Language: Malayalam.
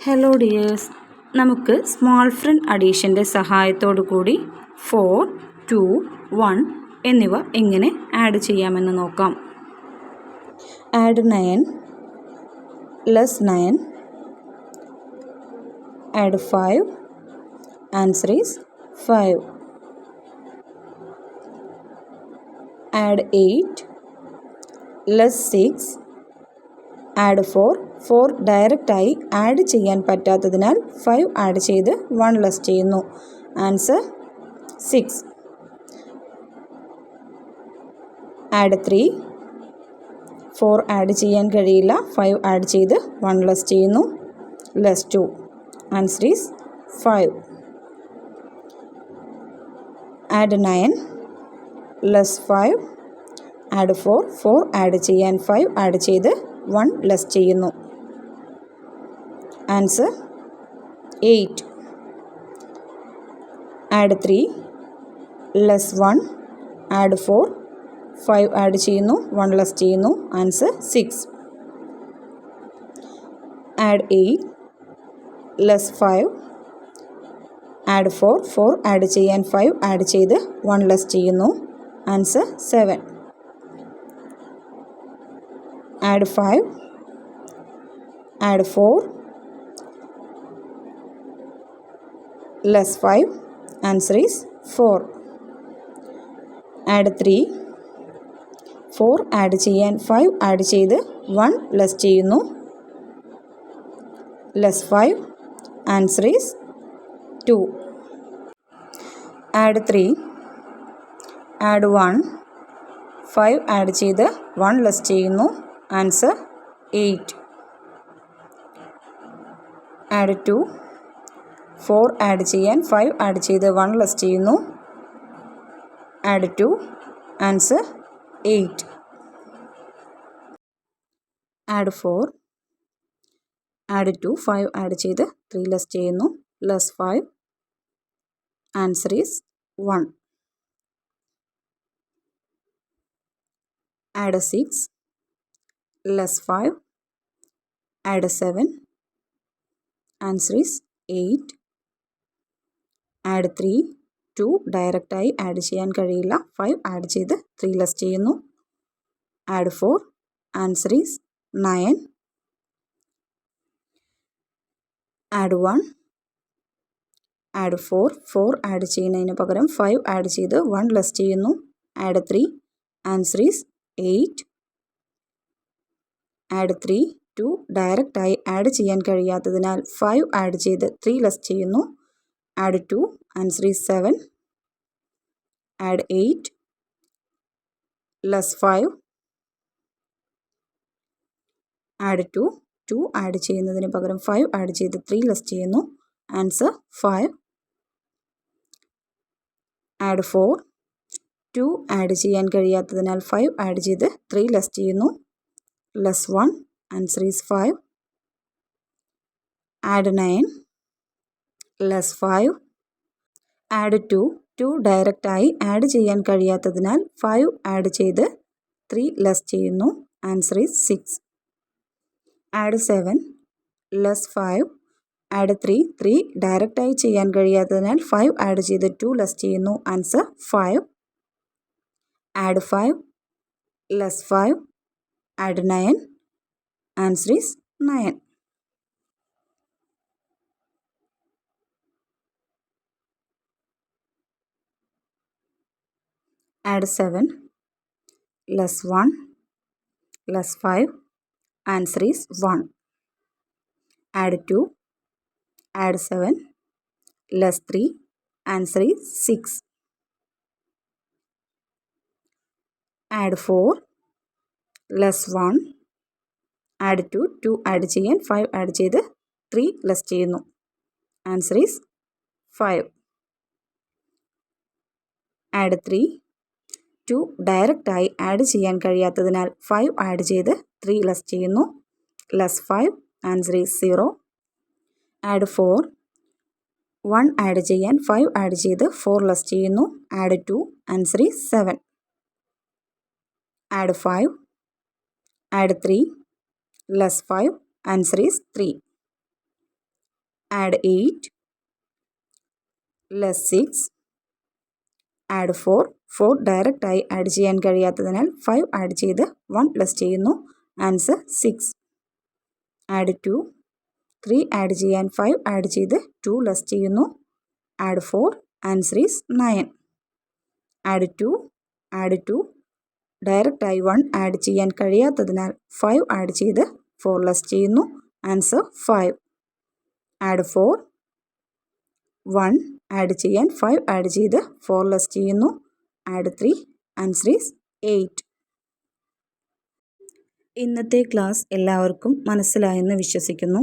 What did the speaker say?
ഹലോ ഡിയേഴ്സ്, നമുക്ക് സ്മോൾ ഫ്രണ്ട് അഡീഷൻ്റെ സഹായത്തോടു കൂടി 4, 2, 1 എന്നിവ എങ്ങനെ ആഡ് ചെയ്യാമെന്ന് നോക്കാം. Add 9, less 9, add 5, answer is 5. Add 8, less 6, add 4. 4 ഡയറക്റ്റായി ആഡ് ചെയ്യാൻ പറ്റാത്തതിനാൽ 5 ആഡ് ചെയ്ത് 1 ലെസ് ചെയ്യുന്നു. ആൻസർ 6. ആഡ് 3. 4 ആഡ് ചെയ്യാൻ കഴിയില്ല. 5 ആഡ് ചെയ്ത് 1 ലെസ് ചെയ്യുന്നു. Less 2. Answer is 5. Add 9. Less 5. Add 4. 4 add ചെയ്യാൻ 5 ആഡ് ചെയ്ത് 1 ലെസ് ചെയ്യുന്നു. Answer 8. Add 3. Less 1. Add 4. 5 add ചെയ്യുന്നു. 1 ലെസ് ചെയ്യുന്നു. Answer 6. Add 8. Less 5. Add 4. 4 add ചെയ്യാൻ 5 ആഡ് ചെയ്ത് 1 ലെസ് ചെയ്യുന്നു. Answer 7. Add 5. Add 4. Less 5. Answer is 4. Add 3. 4 add ചെയ്യാൻ 5 ആഡ് ചെയ്ത് 1 ലെസ് ചെയ്യുന്നു. Less 5. Answer is 2. Add 3. Add 1. 5 add ചെയ്ത് 1 ലെസ് ചെയ്യുന്നു. ആൻസർ 8. ആഡ് 2. 4 ആഡ് ചെയ്യാൻ 5 ആഡ് ചെയ്ത് 1 ലെസ് ചെയ്യുന്നു. Add 2. Answer 8. Add 4. Add 2. 5 add ചെയ്ത് 3 ലെസ് ചെയ്യുന്നു. Less 5. Answer is 1. Add 6. Less 5. Add 7. Answer is 8. Add 3. 2 ഡയറക്റ്റായി ആഡ് ചെയ്യാൻ കഴിയില്ല. 5 ആഡ് ചെയ്ത് 3 ലെസ് ചെയ്യുന്നു. Add 4. Answer is 9. Add 1. Add 4. 4 add ചെയ്യുന്നതിന് പകരം 5 ആഡ് ചെയ്ത് 1 ലെസ് ചെയ്യുന്നു. ആഡ് 3. Answer is 8. ആഡ് 3. 2 ഡയറക്റ്റായി ആഡ് ചെയ്യാൻ കഴിയാത്തതിനാൽ 5 ആഡ് ചെയ്ത് 3 ലെസ് ചെയ്യുന്നു. Add 2. Answer is 7. Add 8. Less 5. Add 2. 2 add ചെയ്യുന്നതിന് പകരം 5 ആഡ് ചെയ്ത് 3 ലെസ് ചെയ്യുന്നു. ആൻസർ 5. ആഡ് 4. 2 ആഡ് ചെയ്യാൻ കഴിയാത്തതിനാൽ 5 ആഡ് ചെയ്ത് 3 ലെസ് ചെയ്യുന്നു. Less 1. Answer is 5. Add 9. Less 5. Add 2. 2 ഡയറക്റ്റായി ആഡ് ചെയ്യാൻ കഴിയാത്തതിനാൽ 5 ആഡ് ചെയ്ത് 3 ലെസ് ചെയ്യുന്നു. Answer is 6. Add 7. Less 5. Add 3. 3 ഡയറക്റ്റായി ചെയ്യാൻ കഴിയാത്തതിനാൽ 5 ആഡ് ചെയ്ത് 2 ലെസ് ചെയ്യുന്നു. Answer 5. Add 5. Less 5. Add 9. Answer is 9. Add 7. Less 1. Less 5. Answer is 1. Add 2. Add 7. Less 3. Answer is 6. Add 4. Less 1. Add 2. 2 add ചെയ്യാൻ 5 ആഡ് ചെയ്ത് 3 ലെസ് ചെയ്യുന്നു. Answer is 5. ആഡ് 3. 2 ഡയറക്റ്റായി ആഡ് ചെയ്യാൻ കഴിയാത്തതിനാൽ 5 ആഡ് ചെയ്ത് 3 ലെസ് ചെയ്യുന്നു. Less 5. Answer is 0. Add 4. 1 add ചെയ്യാൻ 5 ആഡ് ചെയ്ത് 4 ലെസ് ചെയ്യുന്നു. Add 2. Answer is 7. Add 5. Add 3. Less 5. Answer is 3. Add 8 less 6 add 4 ഡയറക്റ്റായി ആഡ് ചെയ്യാൻ കഴിയാത്തതിനാൽ 5 ആഡ് ചെയ്ത് 1 ലെസ് ചെയ്യുന്നു. ആൻസർ 6. ആഡ് 3 ആഡ് ചെയ്യാൻ 5 ആഡ് ചെയ്ത് 2 ലെസ് ചെയ്യുന്നു. Add 4 answer is 9. Add 2 ഡയറക്റ്റായി 1 add ചെയ്യാൻ കഴിയാത്തതിനാൽ 5 ആഡ് ചെയ്ത് 4 ലെസ് ചെയ്യുന്നു. ആൻസർ 5. ആഡ് 1 ആഡ് ചെയ്യാൻ 5 ആഡ് ചെയ്ത് 4 ലെസ് ചെയ്യുന്നു. Add 3 answer is 8. ഇന്നത്തെ ക്ലാസ് എല്ലാവർക്കും മനസ്സിലായെന്ന് വിശ്വസിക്കുന്നു.